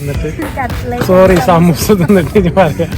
എന്നിട്ട് സോറി സമൂസ തിന്നിട്ട് ഇനി പറയാം.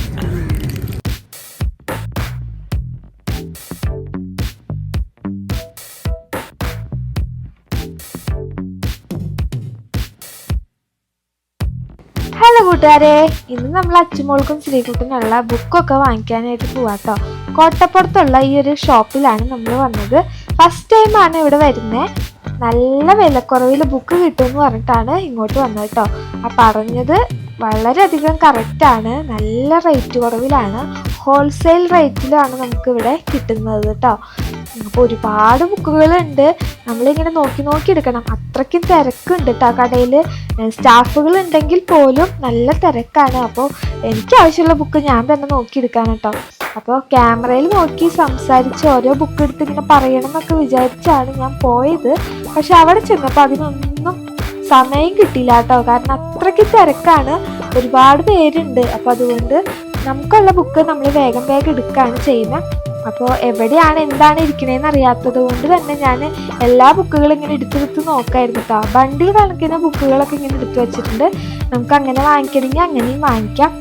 ഹലോ കൂട്ടുകാരെ, ഇന്ന് നമ്മൾ അച്ചുമോൾക്കും ശ്രീകുട്ടനുള്ള ബുക്കൊക്കെ വാങ്ങിക്കാനായിട്ട് പോവാട്ടോ. കോട്ടപ്പുറത്തുള്ള ഈ ഒരു ഷോപ്പിലാണ് നമ്മൾ വന്നത്. ഫസ്റ്റ് ടൈമാണ് ഇവിടെ വരുന്നത്. നല്ല വിലക്കുറവിൽ ബുക്ക് കിട്ടുമെന്ന് പറഞ്ഞിട്ടാണ് ഇങ്ങോട്ട് വന്നത് കേട്ടോ. ആ പറഞ്ഞത് വളരെയധികം കറക്റ്റാണ്. നല്ല റേറ്റ് കുറവിലാണ്, ഹോൾസെയിൽ റേറ്റിലാണ് നമുക്കിവിടെ കിട്ടുന്നത് കേട്ടോ. അപ്പോൾ ഒരുപാട് ബുക്കുകളുണ്ട്. നമ്മളിങ്ങനെ നോക്കി നോക്കി എടുക്കണം, അത്രയ്ക്കും തിരക്കുണ്ട് കേട്ടോ കടയിൽ. സ്റ്റാഫുകൾ ഉണ്ടെങ്കിൽ പോലും നല്ല തിരക്കാണ്. അപ്പോൾ എനിക്ക് ആവശ്യമുള്ള ബുക്ക് ഞാൻ തന്നെ നോക്കിയെടുക്കാൻ കേട്ടോ. അപ്പോൾ ക്യാമറയിൽ നോക്കി സംസാരിച്ച് ഓരോ ബുക്ക് എടുത്ത് ഇങ്ങനെ പറയണം എന്നൊക്കെ വിചാരിച്ചാണ് ഞാൻ പോയത്. പക്ഷെ അവിടെ ചെന്നപ്പോൾ അതിനൊന്നും സമയം കിട്ടിയില്ല കേട്ടോ. കാരണം അത്രയ്ക്ക് തിരക്കാണ്, ഒരുപാട് പേരുണ്ട്. അപ്പോൾ അതുകൊണ്ട് നമുക്കുള്ള ബുക്ക് നമ്മൾ വേഗം വേഗം എടുക്കുകയാണ് ചെയ്യുന്നത്. അപ്പോൾ എവിടെയാണ് എന്താണ് ഇരിക്കണേന്ന് അറിയാത്തത് കൊണ്ട് തന്നെ ഞാൻ എല്ലാ ബുക്കുകളും ഇങ്ങനെ എടുത്തെടുത്ത് നോക്കായിരുന്നു കേട്ടോ. ബണ്ടിൽ കണക്കിന് ബുക്കുകളൊക്കെ ഇങ്ങനെ എടുത്തു വെച്ചിട്ടുണ്ട്. നമുക്ക് അങ്ങനെ വാങ്ങിക്കണമെങ്കിൽ അങ്ങനെയും വാങ്ങിക്കാം.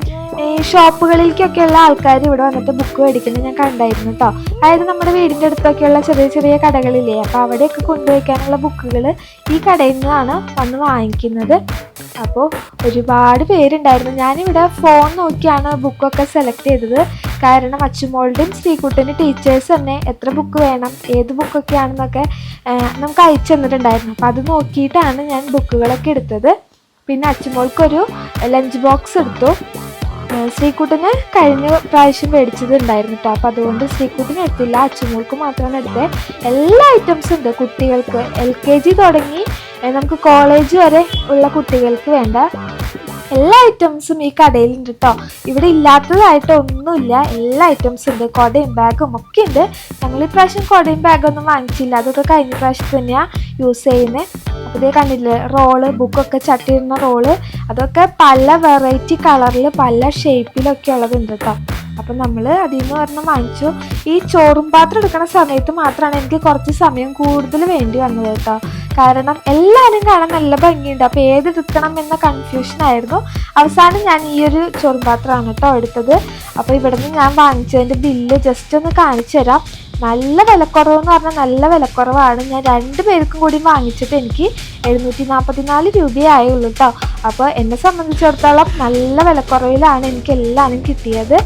ഈ ഷോപ്പുകളിലേക്കൊക്കെയുള്ള ആൾക്കാർ ഇവിടെ വന്നിട്ട് ബുക്ക് മേടിക്കുന്നത് ഞാൻ കണ്ടായിരുന്നു കേട്ടോ. അതായത് നമ്മുടെ വീടിൻ്റെ അടുത്തൊക്കെയുള്ള ചെറിയ ചെറിയ കടകളില്ലേ, അപ്പോൾ അവിടെയൊക്കെ കൊണ്ടുവയ്ക്കാനുള്ള ബുക്കുകൾ ഈ കടയിൽ നിന്നാണ് വന്ന് വാങ്ങിക്കുന്നത്. അപ്പോൾ ഒരുപാട് പേരുണ്ടായിരുന്നു. ഞാനിവിടെ ഫോൺ നോക്കിയാണ് ബുക്കൊക്കെ സെലക്ട് ചെയ്തത്. കാരണം അച്ചുമോളുടെയും ശ്രീകുട്ടൻ്റെ ടീച്ചേഴ്സ് തന്നെ എത്ര ബുക്ക് വേണം, ഏത് ബുക്കൊക്കെയാണെന്നൊക്കെ നമുക്ക് അയച്ചു തന്നിട്ടുണ്ടായിരുന്നു. അപ്പോൾ അത് നോക്കിയിട്ടാണ് ഞാൻ ബുക്കുകളൊക്കെ എടുത്തത്. പിന്നെ അച്ചുമോൾക്കൊരു ലഞ്ച് ബോക്സ് എടുത്തു. ശ്രീകുട്ടന് കഴിഞ്ഞ പ്രാവശ്യം മേടിച്ചത് ഉണ്ടായിരുന്നു കേട്ടോ. അപ്പോൾ അതുകൊണ്ട് ശ്രീകുട്ടന് എടുത്തില്ല, അച്ചുമോൾക്ക് മാത്രമാണ് എടുത്തത്. എല്ലാ ഐറ്റംസും ഉണ്ട് കുട്ടികൾക്ക്. LKG തുടങ്ങി നമുക്ക് കോളേജ് വരെ ഉള്ള കുട്ടികൾക്ക് വേണ്ട എല്ലാ ഐറ്റംസും ഈ കടയിലുണ്ട് കേട്ടോ. ഇവിടെ ഇല്ലാത്തതായിട്ട് ഒന്നുമില്ല, എല്ലാ ഐറ്റംസും ഉണ്ട്. കുടയും ബാഗും ഒക്കെ ഉണ്ട്. ഞങ്ങൾ ഈ പ്രാവശ്യം കുടയും ബാഗൊന്നും വാങ്ങിച്ചില്ല, അതൊക്കെ കഴിഞ്ഞ പ്രാവശ്യം തന്നെയാണ് യൂസ് ചെയ്യുന്നത്. അപ്പോൾ ഇതേ കണ്ടില്ലേ, റോള്, ബുക്കൊക്കെ ചട്ടിയിടുന്ന റോള്, അതൊക്കെ പല വെറൈറ്റി കളറിൽ പല ഷേപ്പിലൊക്കെ ഉള്ളതുണ്ട് കേട്ടോ. അപ്പം നമ്മൾ അതിൽ നിന്ന് ഒരെണ്ണം വാങ്ങിച്ചു. ഈ ചോറും പാത്രം എടുക്കുന്ന സമയത്ത് മാത്രമാണ് എനിക്ക് കുറച്ച് സമയം കൂടുതൽ വേണ്ടി വന്നത് കേട്ടോ. കാരണം എല്ലാവരും കാണാൻ നല്ല ഭംഗിയുണ്ട്. അപ്പോൾ ഏതെടുക്കണം എന്ന കൺഫ്യൂഷനായിരുന്നു. അവസാനം ഞാൻ ഈ ഒരു ചോറും പാത്രമാണ് കേട്ടോ എടുത്തത്. അപ്പോൾ ഇവിടെ നിന്ന് ഞാൻ വാങ്ങിച്ചതിൻ്റെ ബില്ല് ജസ്റ്റ് ഒന്ന് കാണിച്ചു തരാം. നല്ല വിലക്കുറവെന്ന് പറഞ്ഞാൽ നല്ല വിലക്കുറവാണ്. ഞാൻ 2 പേർക്കും കൂടി വാങ്ങിച്ചിട്ട് എനിക്ക് 744 രൂപയായുള്ളൂ കേട്ടോ. അപ്പോൾ എന്നെ സംബന്ധിച്ചിടത്തോളം നല്ല വിലക്കുറവിലാണ് എനിക്ക് എല്ലാവരും കിട്ടിയത്.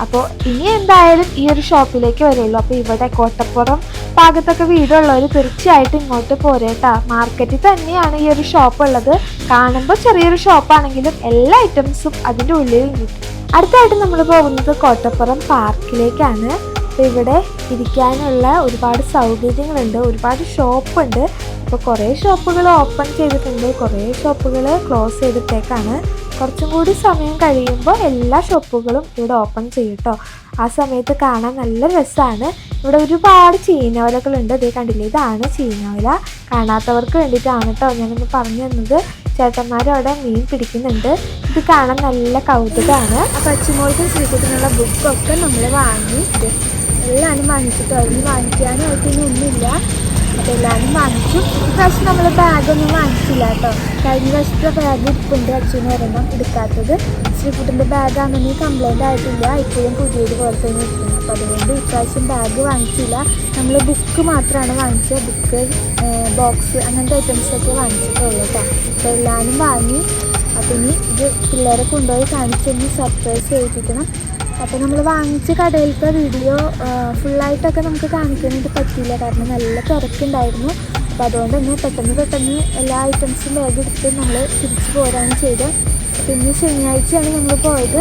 അപ്പോൾ ഇനി എന്തായാലും ഈ ഒരു ഷോപ്പിലേക്ക് വരുള്ളൂ. അപ്പോൾ ഇവിടെ കോട്ടപ്പുറം ഭാഗത്തൊക്കെ വീടുള്ളവർ തീർച്ചയായിട്ടും ഇങ്ങോട്ട് പോരേട്ടാ. മാർക്കറ്റിൽ തന്നെയാണ് ഈ ഒരു ഷോപ്പ് ഉള്ളത്. കാണുമ്പോൾ ചെറിയൊരു ഷോപ്പാണെങ്കിലും എല്ലാ ഐറ്റംസും അതിൻ്റെ ഉള്ളിൽ കിട്ടും. അടുത്തായിട്ട് നമ്മൾ പോകുന്നത് കോട്ടപ്പുറം പാർക്കിലേക്കാണ്. അപ്പോൾ ഇവിടെ ഇരിക്കാനുള്ള ഒരുപാട് സൗകര്യങ്ങളുണ്ട്, ഒരുപാട് ഷോപ്പുണ്ട്. അപ്പോൾ കുറേ ഷോപ്പുകൾ ഓപ്പൺ ചെയ്തിട്ടുണ്ട്, കുറേ ഷോപ്പുകൾ ക്ലോസ് ചെയ്തിട്ടേക്കാണ്. കുറച്ചും കൂടി സമയം കഴിയുമ്പോൾ എല്ലാ ഷോപ്പുകളും ഇവിടെ ഓപ്പൺ ചെയ്യും കേട്ടോ. ആ സമയത്ത് കാണാൻ നല്ല രസമാണ്. ഇവിടെ ഒരുപാട് ചീനവലകളുണ്ട്. ഇതേ കണ്ടില്ലേ, ഇതാണ് ചീനവല. കാണാത്തവർക്ക് വേണ്ടിയിട്ടാണ് കേട്ടോ ഞാനൊന്ന് പറഞ്ഞു തന്നത്. ചേട്ടന്മാരും അവിടെ മീൻ പിടിക്കുന്നുണ്ട്. ഇത് കാണാൻ നല്ല കൗതുകമാണ്. അപ്പോൾ അച്ചുമോൾക്കും ശ്രീകുട്ടനുള്ള ബുക്കൊക്കെ നമ്മൾ വാങ്ങി എല്ലാവരും വാങ്ങിച്ചിട്ടോ. അതിന് വാങ്ങിക്കാനായിട്ട് ഇനി ഒന്നുമില്ല. അപ്പോൾ എല്ലാവരും വാങ്ങിച്ചു. ഇപ്രാവശ്യം നമ്മൾ ബാഗൊന്നും വാങ്ങിച്ചില്ല കേട്ടോ. കഴിഞ്ഞ വർഷത്തെ ബാഗ് ഇരിപ്പുണ്ട്, അച്ഛന് ഒരെണ്ണം എടുക്കാത്തത്. ശ്രീകുട്ടൻ്റെ ബാഗാണെങ്കിൽ കംപ്ലൈൻ്റ് ആയിട്ടില്ല, ഇപ്പോഴും പുതിയത് പോലെ തന്നെ ഇരിക്കുന്നു. അപ്പോൾ അതുകൊണ്ട് ഇപ്രാവശ്യം ബാഗ് വാങ്ങിച്ചില്ല. നമ്മൾ ബുക്ക് മാത്രമാണ് വാങ്ങിച്ചത്. ബുക്ക്, ബോക്സ്, അങ്ങനത്തെ ഐറ്റംസൊക്കെ വാങ്ങിച്ചിട്ടുള്ളൂ കേട്ടോ. അപ്പോൾ എല്ലാവരും വാങ്ങി. അപ്പോൾ ഇനി ഇത് പിള്ളേരെ കൊണ്ടുപോയി കാണിച്ചൊന്ന് സർപ്രൈസ് ചെയ്യിപ്പിക്കണം. അപ്പോൾ നമ്മൾ വാങ്ങിച്ച കടയിലത്തെ വീഡിയോ ഫുള്ളായിട്ടൊക്കെ നമുക്ക് കാണിക്കാനായിട്ട് പറ്റിയില്ല, കാരണം നല്ല തിരക്കുണ്ടായിരുന്നു. അപ്പോൾ അതുകൊണ്ട് തന്നെ പെട്ടെന്ന് എല്ലാ ഐറ്റംസും ബാഗ് എടുത്ത് നമ്മൾ തിരിച്ച് പോരാണ് ചെയ്തത്. പിന്നെ ശനിയാഴ്ചയാണ് നമ്മൾ പോയത്.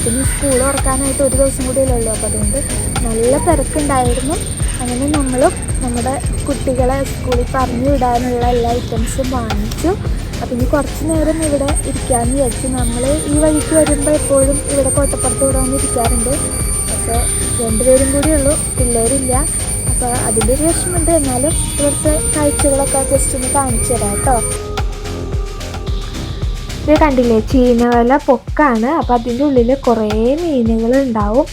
പിന്നെ സ്കൂൾ തുറക്കാനായിട്ട് ഒരു ദിവസം കൂടിയല്ലേ ഉള്ളൂ. അപ്പോൾ അതുകൊണ്ട് നല്ല തിരക്കുണ്ടായിരുന്നു. അങ്ങനെ നമ്മളും നമ്മുടെ കുട്ടികളെ സ്കൂളിൽ പറഞ്ഞു വിടാനുള്ള എല്ലാ ഐറ്റംസും വാങ്ങിച്ചു. അപ്പം ഇനി കുറച്ച് നേരം ഇവിടെ ഇരിക്കാമെന്ന് വിചാരിച്ചു. നമ്മൾ ഈ വഴിക്ക് വരുമ്പോൾ എപ്പോഴും ഇവിടെ കോട്ടപ്പുറത്ത് ഇവിടെ വന്ന് ഇരിക്കാറുണ്ട്. അപ്പോൾ 2 പേരും കൂടിയുള്ളൂ, പിള്ളേരില്ല. അപ്പോൾ അതിൻ്റെ ഒരു വിഷമമുണ്ട്. എന്നാലും ഇവിടുത്തെ കാഴ്ചകളൊക്കെ ജസ്റ്റ് ഒന്ന് കാണിച്ചു തരാം കേട്ടോ. ഇത് കണ്ടില്ലേ, ചീനവല പൊക്കാണ്. അപ്പോൾ അതിൻ്റെ ഉള്ളിൽ കുറേ മീനുകൾ ഉണ്ടാവും.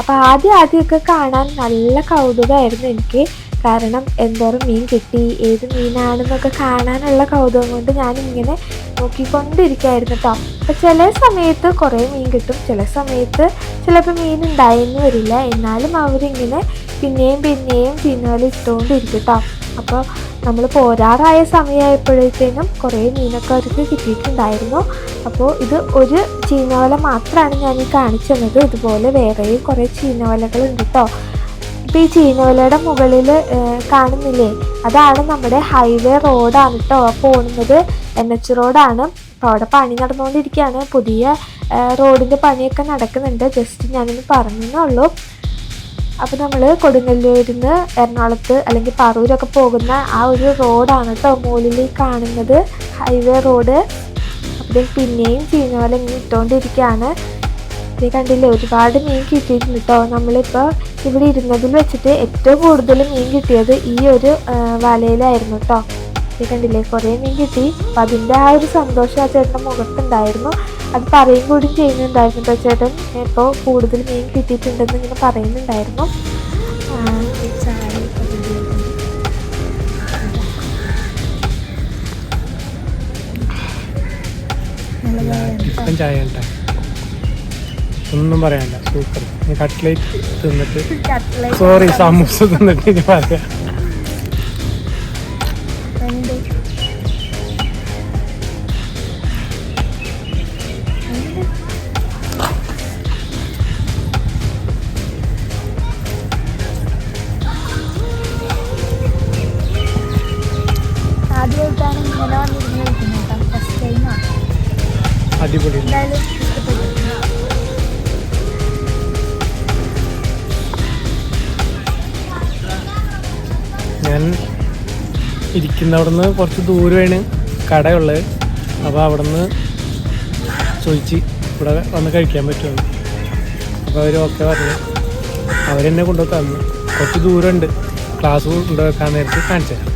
അപ്പോൾ ആദ്യമൊക്കെ കാണാൻ നല്ല കൗതുകമായിരുന്നു എനിക്ക്. കാരണം എന്തോരം മീൻ കിട്ടി, ഏത് മീനാണെന്നൊക്കെ കാണാനുള്ള കൗതുകം കൊണ്ട് ഞാനിങ്ങനെ നോക്കിക്കൊണ്ടിരിക്കുകയായിരുന്നു കേട്ടോ. അപ്പോൾ ചില സമയത്ത് കുറേ മീൻ കിട്ടും, ചില സമയത്ത് ചിലപ്പോൾ മീൻ ഉണ്ടായെന്ന് വരില്ല. എന്നാലും അവരിങ്ങനെ പിന്നെയും പിന്നെയും ചീനവല ഇട്ടുകൊണ്ടിരിക്കും കേട്ടോ. അപ്പോൾ നമ്മൾ പോരാറായ സമയമായപ്പോഴത്തേനും കുറേ മീനൊക്കെ അവർക്ക് കിട്ടിയിട്ടുണ്ടായിരുന്നു. അപ്പോൾ ഇത് ഒരു ചീനവല മാത്രമാണ് ഞാൻ ഈ കാണിച്ചു തന്നത്. ഇതുപോലെ വേറെയും കുറേ ചീനവലകളുണ്ട് കേട്ടോ. ഇപ്പോൾ ഈ ചീനവലയുടെ മുകളിൽ കാണുന്നില്ലേ, അതാണ് നമ്മുടെ ഹൈവേ റോഡാണ് കേട്ടോ. പോകുന്നത് NH റോഡാണ്. അപ്പോൾ അവിടെ പണി നടന്നുകൊണ്ടിരിക്കുകയാണ്. പുതിയ റോഡിൻ്റെ പണിയൊക്കെ നടക്കുന്നുണ്ട്. ജസ്റ്റ് ഞാനൊന്ന് പറഞ്ഞേ ഉള്ളൂ. അപ്പോൾ നമ്മൾ കൊടുങ്ങല്ലൂരിൽ നിന്ന് എറണാകുളത്ത് അല്ലെങ്കിൽ പറൂരൊക്കെ പോകുന്ന ആ ഒരു റോഡാണ് കേട്ടോ മുകളിൽ കാണുന്നത്, ഹൈവേ റോഡ്. അപ്പോൾ പിന്നെയും ചീനവല ഇങ്ങനെ ഇട്ടുകൊണ്ടിരിക്കുകയാണ്. ഇത് കണ്ടില്ലേ, ഒരുപാട് മീൻ കിട്ടിയിട്ടുണ്ട് കേട്ടോ. നമ്മളിപ്പോൾ ഇവിടെ ഇരുന്നതിൽ വെച്ചിട്ട് ഏറ്റവും കൂടുതൽ മീൻ കിട്ടിയത് ഈ ഒരു വലയിലായിരുന്നു കേട്ടോ. ഇത് കണ്ടില്ലേ, കുറേ മീൻ കിട്ടി. അപ്പം അതിൻ്റെ ആ ഒരു സന്തോഷം ആ ചേട്ടൻ്റെ മുഖത്തുണ്ടായിരുന്നു. അത് പറയും കൂടി ചെയ്യുന്നുണ്ടായിരുന്നു കേട്ടോ ചേട്ടൻ. ഇപ്പോൾ കൂടുതൽ മീൻ കിട്ടിയിട്ടുണ്ടെന്ന് ഇങ്ങനെ പറയുന്നുണ്ടായിരുന്നു. ചിക്കൻ ചായ കേട്ടോ, ഒന്നും പറയാനില്ല, സൂപ്പർ. കട്ട്ലേറ്റ് തിന്നിട്ട് സോറി സമൂസ തിന്നിട്ട് ഇനി പറയാം. ആദ്യമായിട്ടാണ് ഇങ്ങനെ വന്നിരുന്ന് കഴിക്കുന്നത് കേട്ടോ, ഫസ്റ്റ് ടൈമാണ്. അടിപൊളി. എന്തായാലും ഇഷ്ടപ്പെട്ടു. ഞാൻ ഇരിക്കുന്ന അവിടെ നിന്ന് കുറച്ച് ദൂരമാണ് കടയുള്ളത്. അപ്പോൾ അവിടെ നിന്ന് ചോദിച്ച് ഇവിടെ വന്ന് കഴിക്കാൻ പറ്റുമെന്ന്. അപ്പോൾ അവർ ഓക്കെ പറഞ്ഞു. അവരെന്നെ കൊണ്ടുപോയി തന്നു. കുറച്ച് ദൂരമുണ്ട്, ക്ലാസ് കൊണ്ടുവെക്കാൻ നേരത്ത് കാണിച്ചു തരാം.